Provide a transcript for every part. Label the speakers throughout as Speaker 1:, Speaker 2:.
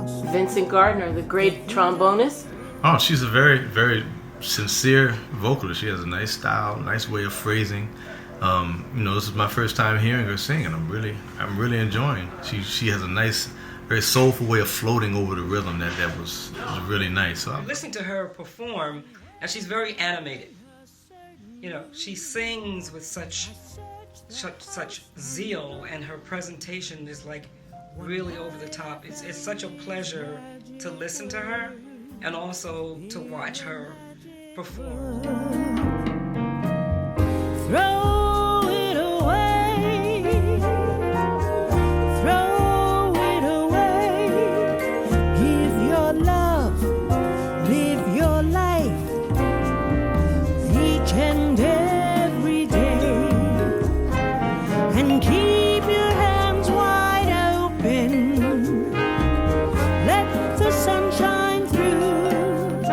Speaker 1: Vincent Gardner, the great trombonist.
Speaker 2: Oh, she's a very, very sincere vocalist. She has a nice style, nice way of phrasing. This is my first time hearing her sing, and I'm really enjoying. She has a nice, very soulful way of floating over the rhythm that was really nice. So
Speaker 3: Listen to her perform, and she's very animated. She sings with such zeal, and her presentation is like really over the top. It's such a pleasure to listen to her and also to watch her perform.
Speaker 4: Throw it away, throw it away. Give your love, live your life, each and every day, and keep your hands wide open. Let the sun shine through,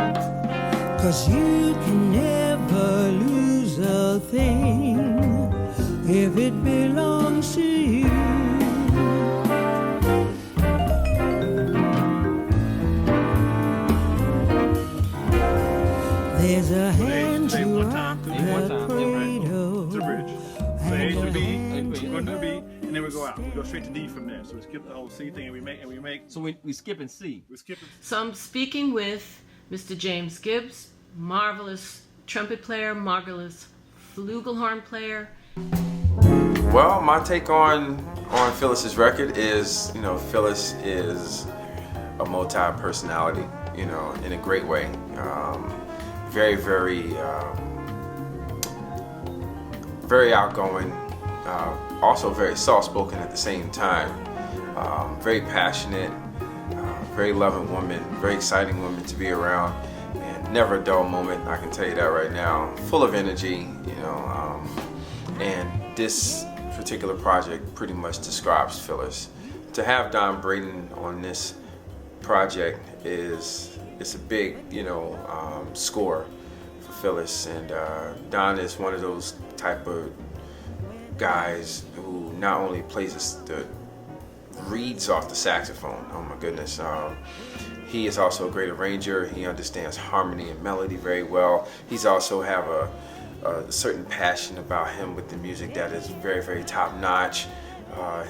Speaker 4: 'cause you can never lose a thing if it belongs to you. There's a hand to rock the cradle.
Speaker 5: It's a bridge. So A to B, we go to the B, and then we go out. We go straight to D from there. So we skip the whole C thing, and we make.
Speaker 6: So we skip in C.
Speaker 5: We skip it.
Speaker 1: So I'm speaking with Mr. James Gibbs, marvelous trumpet player, marvelous flugelhorn player.
Speaker 7: Well, my take on Phyllis's record is, Phyllis is a multi-personality, in a great way. Very, very, very outgoing, also very soft-spoken at the same time. Very passionate, very loving woman, very exciting woman to be around, and never a dull moment, I can tell you that right now. Full of energy, and this particular project pretty much describes Phyllis. To have Don Braden on this project it's a big, score for Phyllis, and Don is one of those type of guys who not only plays the reeds off the saxophone, oh my goodness, he is also a great arranger. He understands harmony and melody very well. He's also have a certain passion about him with the music that is very, very top-notch.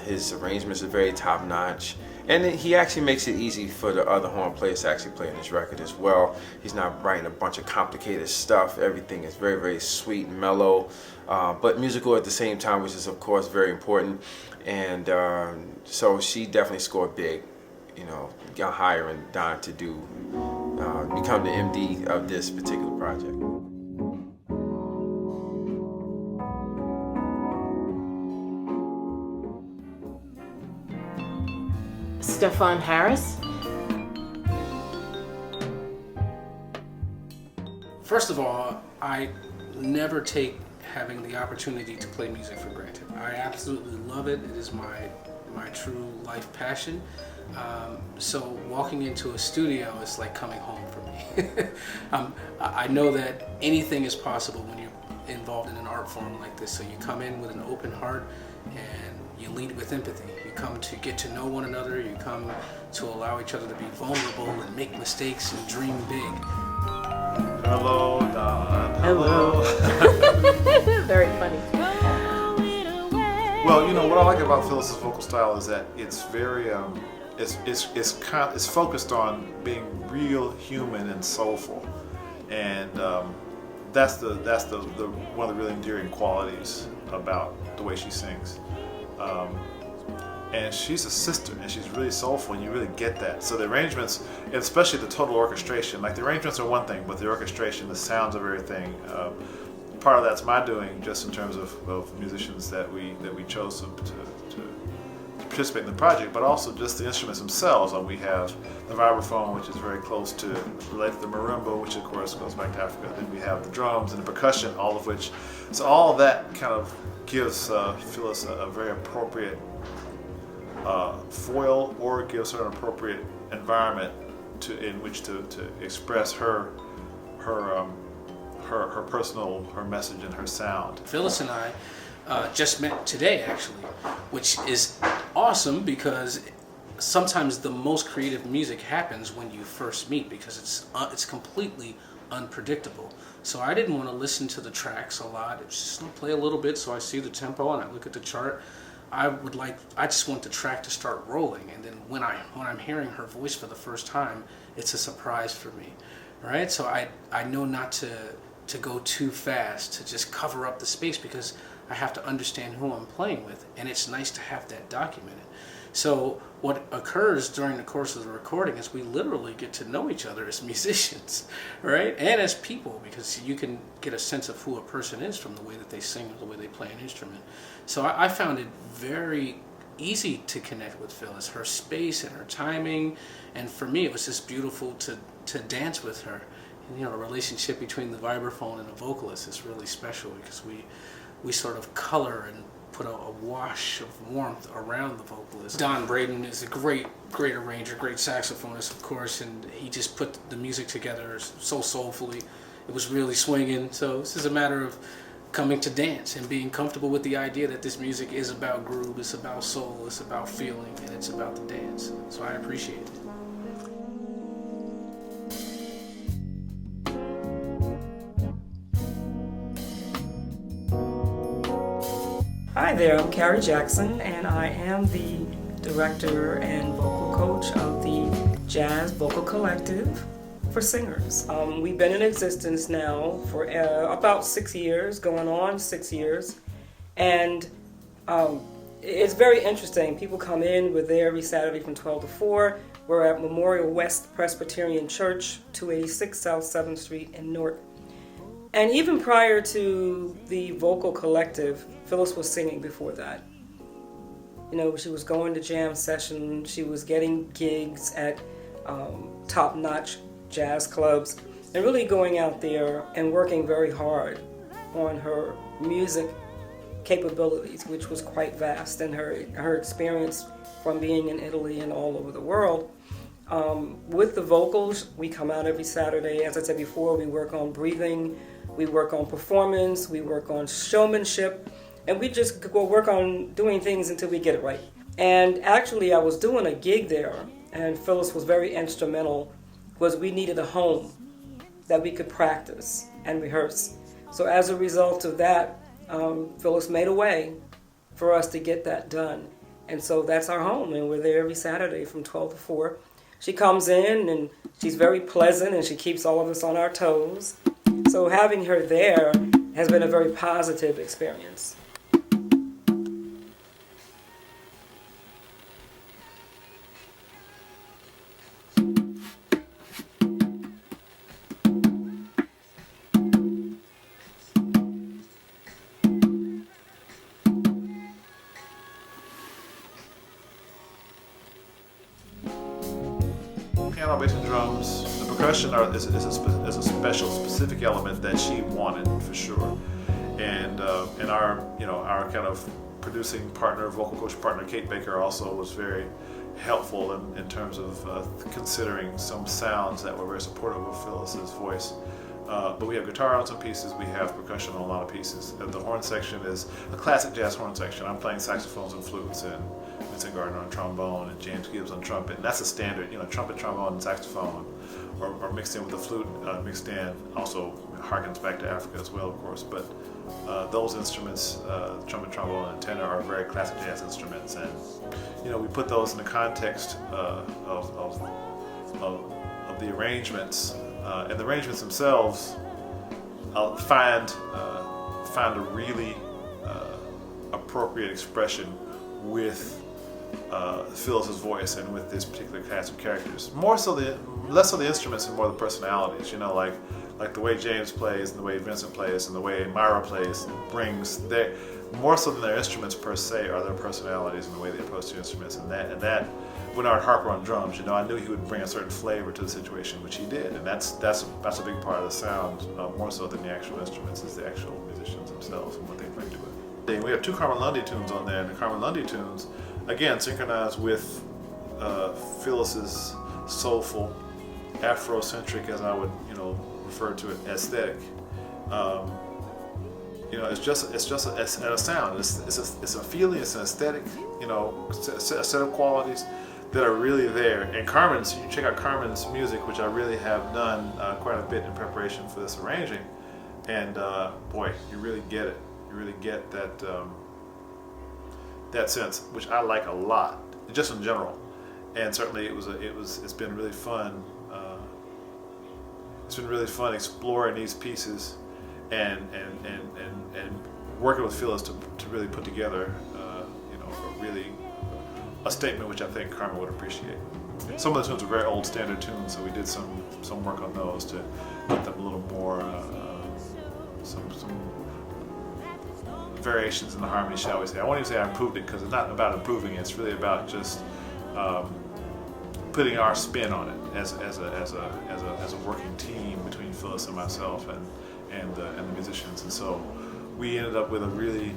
Speaker 7: His arrangements are very top-notch. And he actually makes it easy for the other horn players to actually play on this record as well. He's not writing a bunch of complicated stuff. Everything is very, very sweet and mellow, but musical at the same time, which is of course very important. And so she definitely scored big, got hiring Don to become the MD of this particular project.
Speaker 1: Stefan Harris.
Speaker 8: First of all, I never take having the opportunity to play music for granted. I absolutely love it. It is my true life passion. So walking into a studio is like coming home for me. I know that anything is possible when you're involved in an art form like this. So you come in with an open heart and you lead with empathy. You come to get to know one another. You come to allow each other to be vulnerable and make mistakes and dream big.
Speaker 5: Hello, Don.
Speaker 1: Hello. Very funny.
Speaker 5: Well, what I like about Phyllis's vocal style is that it's very, it's focused on being real human and soulful, and that's the one of the really endearing qualities about the way she sings. And she's a sister, and she's really soulful, and you really get that. So the arrangements, and especially the total orchestration, like the arrangements are one thing, but the orchestration, the sounds of everything, part of that's my doing, just in terms of musicians that we chose to participate in the project, but also just the instruments themselves. We have the vibraphone, which is very close to related to the marimba, which of course goes back to Africa. Then we have the drums and the percussion, all of which, so all of that kind of gives Phyllis a very appropriate foil, or gives her an appropriate environment in which to express her message and her sound.
Speaker 8: Phyllis and I just met today, actually, which is awesome because sometimes the most creative music happens when you first meet, because it's completely unpredictable. So I didn't want to listen to the tracks a lot. It's just play a little bit so I see the tempo and I look at the chart. I just want the track to start rolling, and then when I'm hearing her voice for the first time, it's a surprise for me, right? So I know not to go too fast, to just cover up the space, because I have to understand who I'm playing with, and it's nice to have that documented. So what occurs during the course of the recording is we literally get to know each other as musicians, right? And as people, because you can get a sense of who a person is from the way that they sing or the way they play an instrument. So I found it very easy to connect with Phyllis, her space and her timing, and for me it was just beautiful to dance with her. And, you know, the relationship between the vibraphone and the vocalist is really special, because we sort of color and put a wash of warmth around the vocalist. Don Braden is a great arranger, great saxophonist, of course, and he just put the music together so soulfully. It was really swinging. So this is a matter of coming to dance and being comfortable with the idea that this music is about groove, it's about soul, it's about feeling, and it's about the dance. So I appreciate it.
Speaker 3: Hi there, I'm Carrie Jackson, and I am the director and vocal coach of the Jazz Vocal Collective for Singers. We've been in existence now for about 6 years, going on 6 years, and it's very interesting. People come in, we're there every Saturday from 12 to 4. We're at Memorial West Presbyterian Church, 286 South 7th Street in Newark. And even prior to the vocal collective, Phyllis was singing before that. You know, she was going to jam sessions, she was getting gigs at top-notch jazz clubs, and really going out there and working very hard on her music capabilities, which was quite vast, and her experience from being in Italy and all over the world. With the vocals, we come out every Saturday. As I said before, we work on breathing, we work on performance, we work on showmanship, and we just go work on doing things until we get it right. And actually, I was doing a gig there, and Phyllis was very instrumental, was we needed a home that we could practice and rehearse. So as a result of that, Phyllis made a way for us to get that done. And so that's our home, and we're there every Saturday from 12 to 4. She comes in, and she's very pleasant, and she keeps all of us on our toes. So having her there has been a very positive experience.
Speaker 5: Piano, bass, and drums. The percussion is a special, specific element that she wanted for sure. And our kind of producing partner, vocal coach partner, Kate Baker, also was very helpful in terms of considering some sounds that were very supportive of Phyllis's voice. But we have guitar on some pieces, we have percussion on a lot of pieces. And the horn section is a classic jazz horn section. I'm playing saxophones and flutes, and Vincent Gardner on trombone, and James Gibbs on trumpet. And that's a standard, trumpet, trombone, and saxophone, or mixed in with the flute, mixed in. Also harkens back to Africa as well, of course. But those instruments, trumpet, trombone, and tenor, are very classic jazz instruments. And we put those in the context of the arrangements. And the arrangements themselves find a really appropriate expression with Phyllis's voice and with this particular cast of characters. Less so the instruments and more the personalities. Like the way James plays and the way Vincent plays and the way Myra plays brings more so than their instruments per se are their personalities and the way they approach the instruments. And that Bernard Harper on drums, I knew he would bring a certain flavor to the situation, which he did, and that's a big part of the sound, more so than the actual instruments, is the actual musicians themselves and what they bring to it. We have 2 Carmen Lundy tunes on there, and the Carmen Lundy tunes, again, synchronized with Phyllis's soulful, Afrocentric, as I would refer to it, aesthetic. It's just a sound. It's a feeling. It's an aesthetic. A set of qualities that are really there. And Carmen's, you check out Carmen's music, which I really have done quite a bit in preparation for this arranging, and boy, you really get it. You really get that that sense, which I like a lot, just in general. And certainly it's been really fun. It's been really fun exploring these pieces and working with Phyllis to really put together a statement which I think Carmen would appreciate. Some of the tunes are very old standard tunes, so we did some work on those to make them a little more some variations in the harmony, shall we say. I won't even say I improved it, because it's not about improving it. It's really about just putting our spin on it as a working team between Phyllis and myself and the musicians. And so we ended up with a really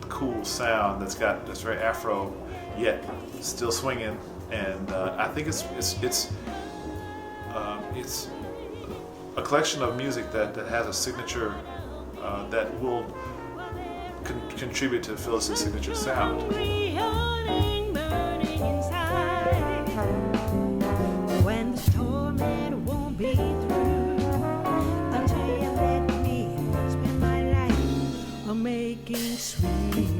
Speaker 5: cool sound that's very Afro, yet still swinging. And I think it's a collection of music that has a signature that will contribute to Phyllis's signature sound.
Speaker 6: When the storm it won't be through until you let me spend my life making sweet